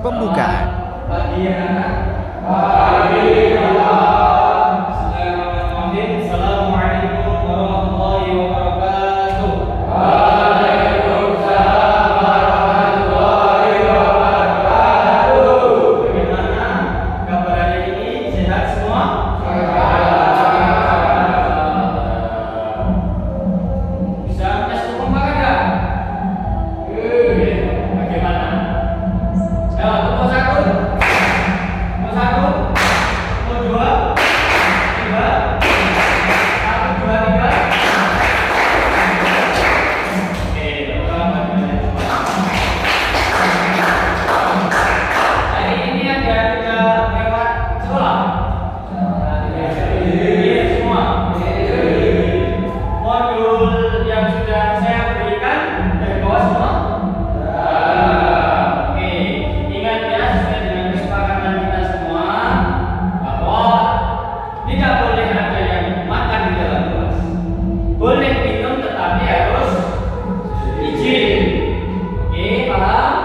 pembukaan. Pagi anak. Pagi malam. Bismillahirrahmanirrahim. Assalamualaikum warahmatullahi wabarakatuh. Waalaikumsalam warahmatullahi wabarakatuh. Bagaimana kabar hari ini? Sehat semua? Bisa tes kompak enggak? Bagaimana? Ya, tepuk satu. Tepuk satu. Tepuk dua. Tiga. Satu, dua, tiga. Oke, selamat hari ini ada 3 lewat sekolah. Iya, semua. Modul yang sudah saya berikan dari bawah semua. Oke, ingat ya, sesuai dengan kesepakatan kita semua bahwa tidak boleh ada yang makan di dalam kelas. Boleh minum tetapi harus izin. Oke, paham?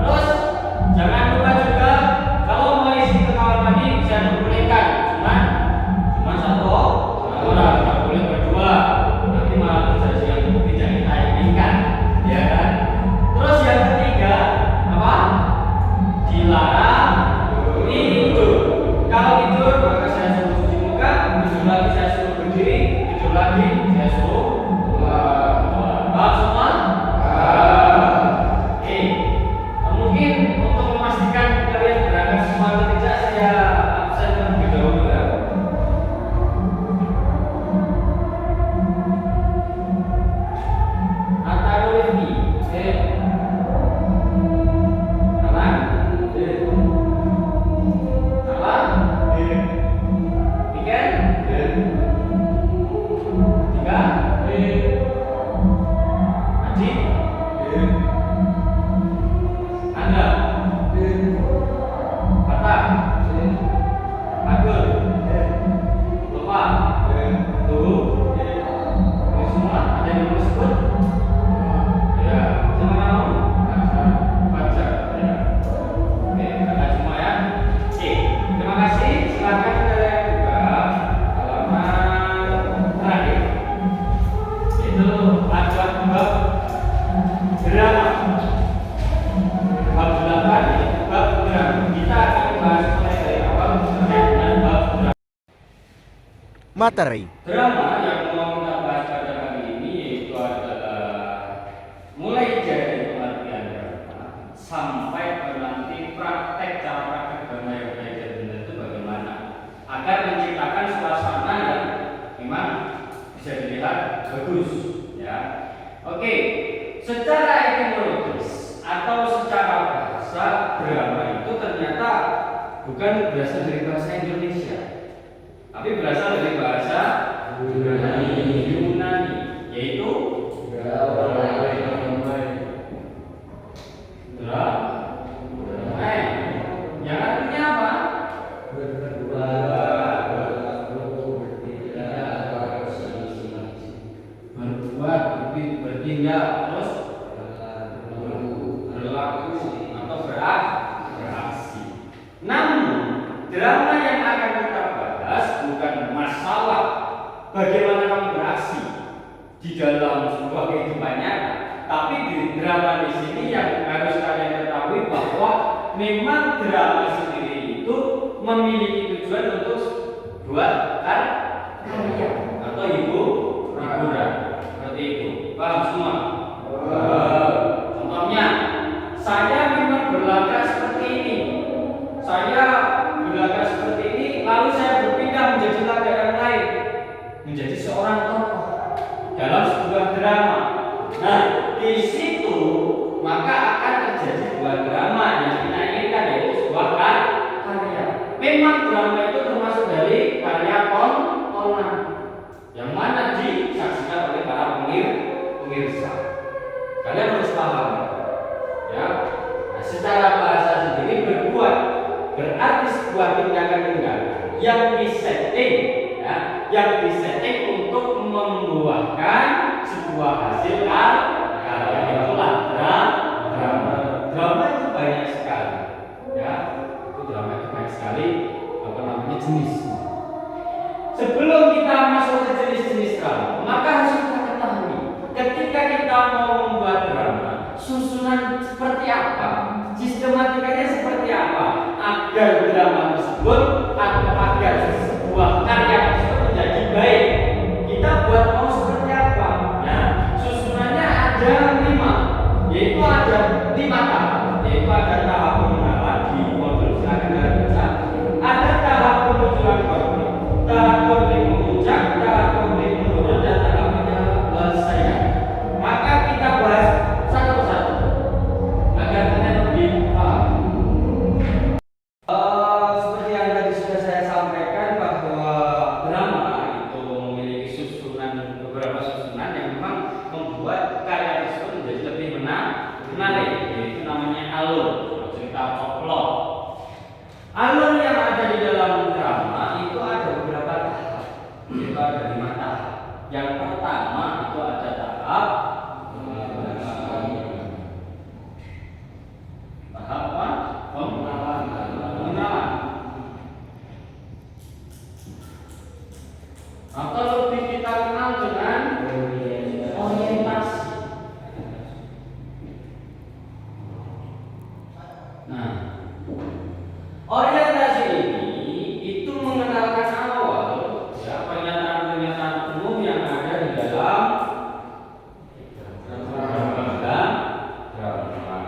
Terus jangan lupa juga kalau mau isi ke kamar mandi bisa dibolehkan, cuma satu orang, nggak boleh berdua. Nanti malah terjadi yang tidak kita inginkan, ya kan? Terus yang ketiga apa? Dilarang tidur. Kalau tidur maka saya suruh cuci muka, tidur lagi saya suruh berdiri, tidur lagi saya suruh paham semua? Oke. Mungkin untuk memastikan kalian berangkat semua atau tidak, saya absen terlebih dahulu ya. Ataru Rifki, Alan, Alan, Iken, Tiga, Aji, Anda, Kata, Agul, Lupa, Tuhu, ini semua ada yang mau sebut? Ya, sama kamu? Fajar, ya. Oke, kakak semua ya. Oke, terima kasih. Silakan kalian buka halaman terakhir. Itu acuan bab drama. Bab 8 bab drama. Kita akan bahas mulai dari awal sampai dengan bab drama. Materi. Drama yang mau kita bahas pada kali ini yaitu adalah mulai dari pengertian drama sampai nanti praktek cara praktek drama yang baik dan benar itu bagaimana agar menciptakan suasana yang memang bisa dilihat bagus, ya. Oke, secara etimologis atau secara bahasa drama itu ternyata bukan berasal dari bahasa Indonesia, tapi berasal dari bahasa Yunani, yaitu yang artinya apa? Berbuat, bertindak, terus berlaku atau beraksi. Namun drama yang akan kita bahas bukan masalah bagaimana kamu beraksi di dalam sebuah kehidupan nyata, tapi di drama di sini yang harus kalian ketahui bahwa memang drama sendiri itu memiliki tujuan untuk buat karya atau hiburan seperti itu. Paham semua? Contohnya, saya memang berlagak seperti ini. Saya berlagak seperti ini, lalu saya berpindah menjadi laga yang lain, menjadi seorang tokoh dalam sebuah drama. Nah, di situ maka akan terjadi sebuah drama yang kita inginkan, yaitu sebuah karya. Memang drama itu termasuk dari karya tontonan yang mana disaksikan oleh para pemirsa. Kalian harus paham, ya. Nah, secara bahasa sendiri berbuat berarti sebuah tindakan yang disetting, ya, yang disetting untuk membuahkan sebuah hasil karya. Itulah drama. Drama itu baik ada 5 tahap. Yang pertama itu ada tahap apa? Pengenalan. Atau lebih kita kenal dengan orientasi. Nah, orientasi ini itu mengenalkan awal ya pernyataan-pernyataan umum yang ada di dalam drama.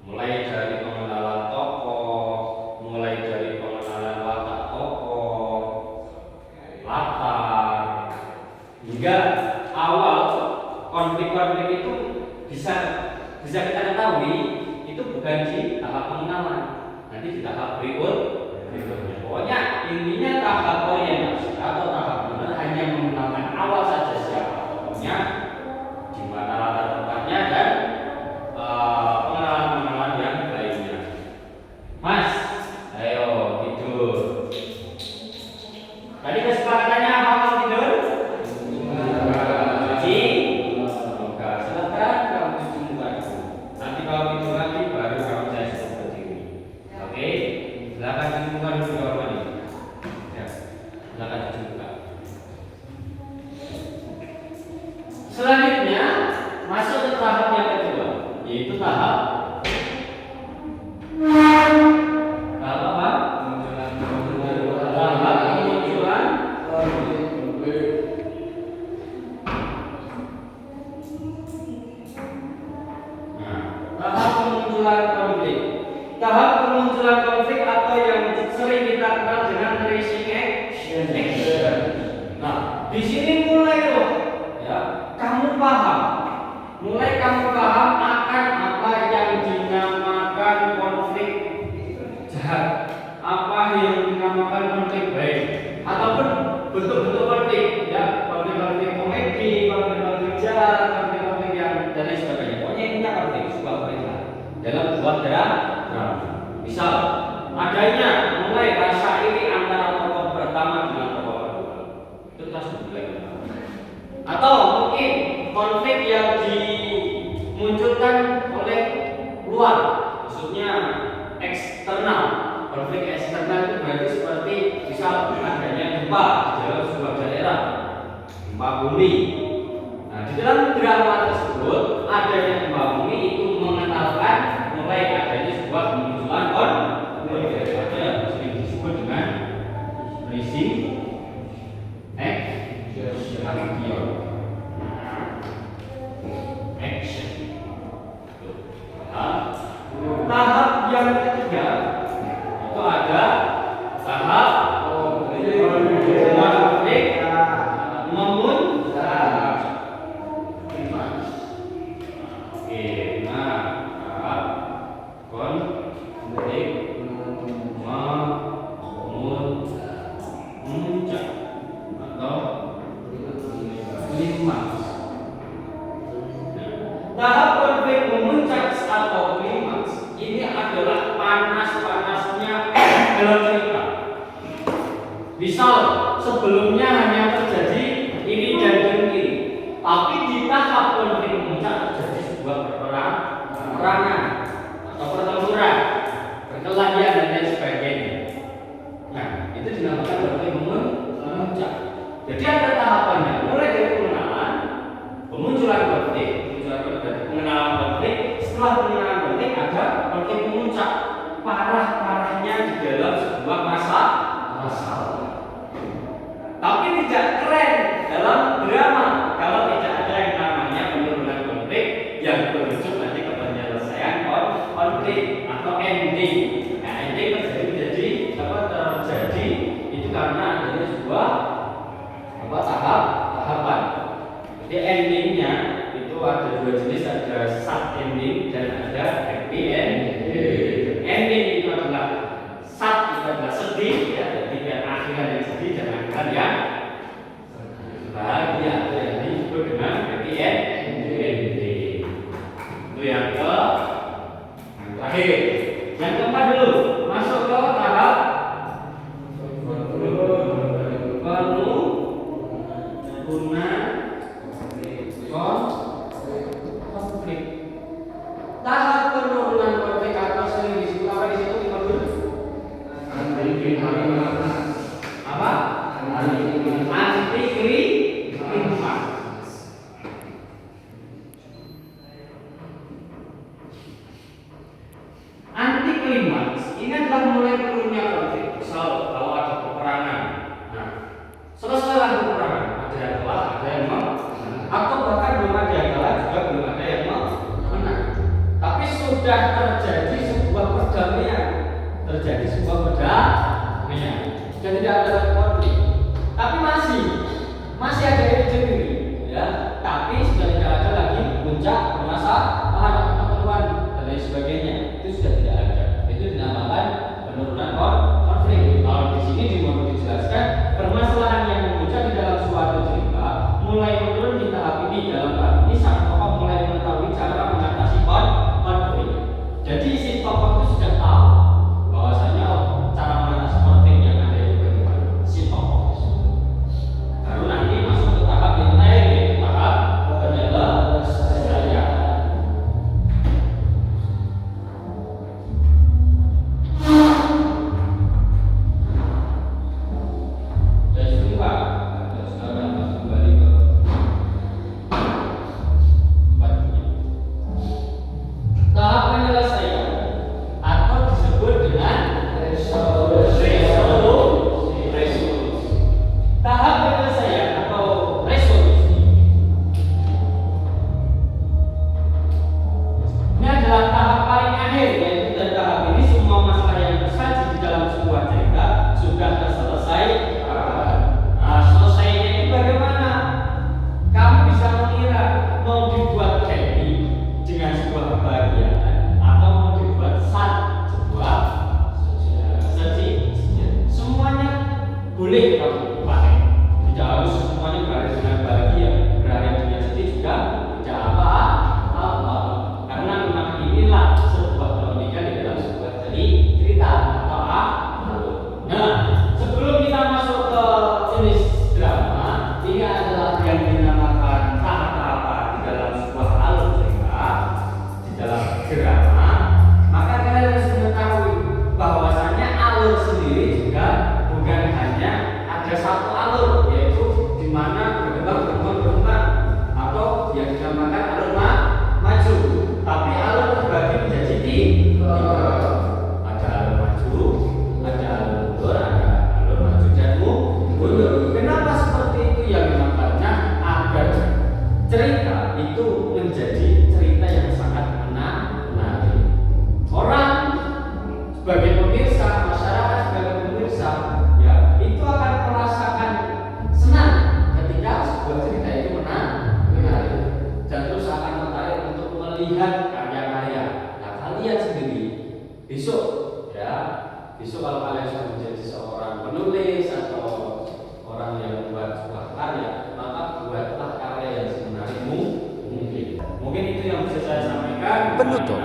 Mulai dari pengenalan tokoh, mulai dari pengenalan watak tokoh, latar, hingga awal konflik-konflik itu bisa kita ketahui itu bukan di tahap pengenalan, nanti di tahap berikutnya. Pokoknya intinya tahap orientasi atau tahap pengenalan hanya mengenalkan awal saja siapa tokohnya, di mana latar tempatnya dan pengenalan-pengenalan yang lainnya. Mas, ayo tidur. Tadi kesepakatannya apa kalau tidur? Cuci muka. Silakan kamu cuci muka dulu. Nanti kalau tidur lagi baru kamu saya suruh berdiri. Oke? Silakan cuci muka dulu di kamar mandi. Ya, silakan cuci muka. Selanjutnya masuk ke tahap yang kedua, yaitu tahap apa? Tahap kemunculan tahap kemunculan konflik. Tahap kemunculan konflik atau yang sering kita kenal dengan tracing action. Nah, di sini mulai loh, ya, kamu paham akan apa yang dinamakan konflik jahat, apa yang dinamakan konflik baik, ataupun bentuk-bentuk konflik, ya, konflik komedi, konflik jahat, konflik yang dan lain sebagainya. Pokoknya intinya konflik sebuah perintah dalam sebuah drama. Misal adanya mulai rasa iri antara tokoh pertama dengan tokoh kedua, itu kita sebut lagi. Atau mungkin konflik yang dimunculkan oleh luar, maksudnya eksternal. Konflik eksternal itu berarti seperti misal adanya gempa di dalam sebuah daerah, gempa bumi. Nah, di dalam drama tersebut adanya gempa bumi itu mengenalkan mulai adanya sebuah kemunculan konflik yang sering disebut dengan rising action. Tahap yang ketiga itu ada tahap konflik memuncak. Oke, nah tahap konflik memuncak atau klimaks. Tahap konflik memuncak atau klimaks ini adalah panas-panasnya dalam cerita. Misal sebelumnya hanya terjadi ini dan dengki, tapi di tahap konflik memuncak terjadi sebuah peperangan atau pertempuran, perkelahian dan lain sebagainya. Nah, itu dinamakan konflik memuncak. Jadi ada tahapannya, mulai dari pengenalan, pemunculan konflik, pengenalan konflik. Setelah pengenalan konflik ada konflik memuncak, parah-parahnya di dalam sebuah masalah. Tapi tidak keren dalam drama kalau tidak ada yang namanya penurunan konflik yang berujung nanti ke penyelesaian konflik atau ending. Nah, ending terjadi itu karena adanya sebuah tahapan. Jadi endingnya itu ada dua jenis, ada sad ending dan ada happy ending. Ending itu adalah sad, itu adalah sedih, ya, jadi akhiran yang sedih dan akhiran yang bahagia, yang disebut dengan happy ending. Itu yang terakhir. Yang keempat dulu, masuk ke tahap penurunan konflik. Tahap penurunan konflik atau sering disebut apa di situ kita dulu? Apa? Anti klimaks. Anti klimaks ini adalah mulai turunnya konflik. Misal kalau ada peperangan, nah selesailah peperangan, ada yang kalah, ada yang menang, atau bahkan belum ada yang kalah juga belum ada yang menang. Tapi sudah terjadi sebuah perdamaian, dan tidak ada konflik. Tapi masih ada iri, ya. Tapi sudah tidak ada lagi puncak permasalahan pertemuan dan lain sebagainya. Itu sudah tidak ada. Itu dinamakan penurunan konflik. Kalau di sini mau dijelaskan permasalahan yang memuncak di dalam suatu cerita mulai menurun di tahap ini. Dalam tahap ini sang tokoh mulai mengetahui cara mengatasi konflik. Jadi si tokoh itu sudah tahu bahwasanya cara mengatasi konflik yang ada itu bagaimana. Si tokoh baru nanti masuk ke tahap yang lain, yaitu tahap penyelesaian. Dan juga sekarang masuk kembali ke tempatnya. Tahap penyelesaian atau disebut dengan resolusi. Tahap penyelesaian atau resolusi ini adalah tahap paling akhir, yaitu pada tahap ini semua masalah yang tersaji di dalam sebuah cerita sudah terselesaikan. Nah, selesainya ini bagaimana? Kamu bisa mengira mau dibuat happy dengan sebuah kebahagiaan atau mau dibuat sad, sebuah sedih. Semuanya boleh kamu pakai. Tidak harus semuanya berakhir dengan bahagia, berakhir dengan sedih juga tidak apa-apa. Karena memang inilah sebuah keunikan di dalam sebuah cerita atau alur. Nah, sebelum kita masuk ke jenis drama, ini adalah yang dinamakan tahap-tahap di dalam sebuah alur cerita, di dalam drama. Maka kalian harus mengetahui bahwasanya alur sendiri juga bukan hanya ada satu alur, yaitu di mana berkembang atau yang dinamakan alur maju. Tapi alur terbagi menjadi tiga. Ada alur maju, ada alur mundur, ada alur maju dan mundur. Kenapa seperti itu? Yang dinamakannya agar cerita itu menjadi cerita yang sangat menarik. Orang sebagai pemirsa, masyarakat sebagai pemirsa, ya itu akan merasakan senang ketika sebuah cerita itu menarik, dan terus akan tertarik untuk melihat karya-karya. Nah, kalian sendiri besok kalau kalian sudah menjadi seorang penulis atau orang yang membuat sebuah karya, maka buatlah karya yang sebenarnya mungkin. Mungkin itu yang bisa saya sampaikan. Penutup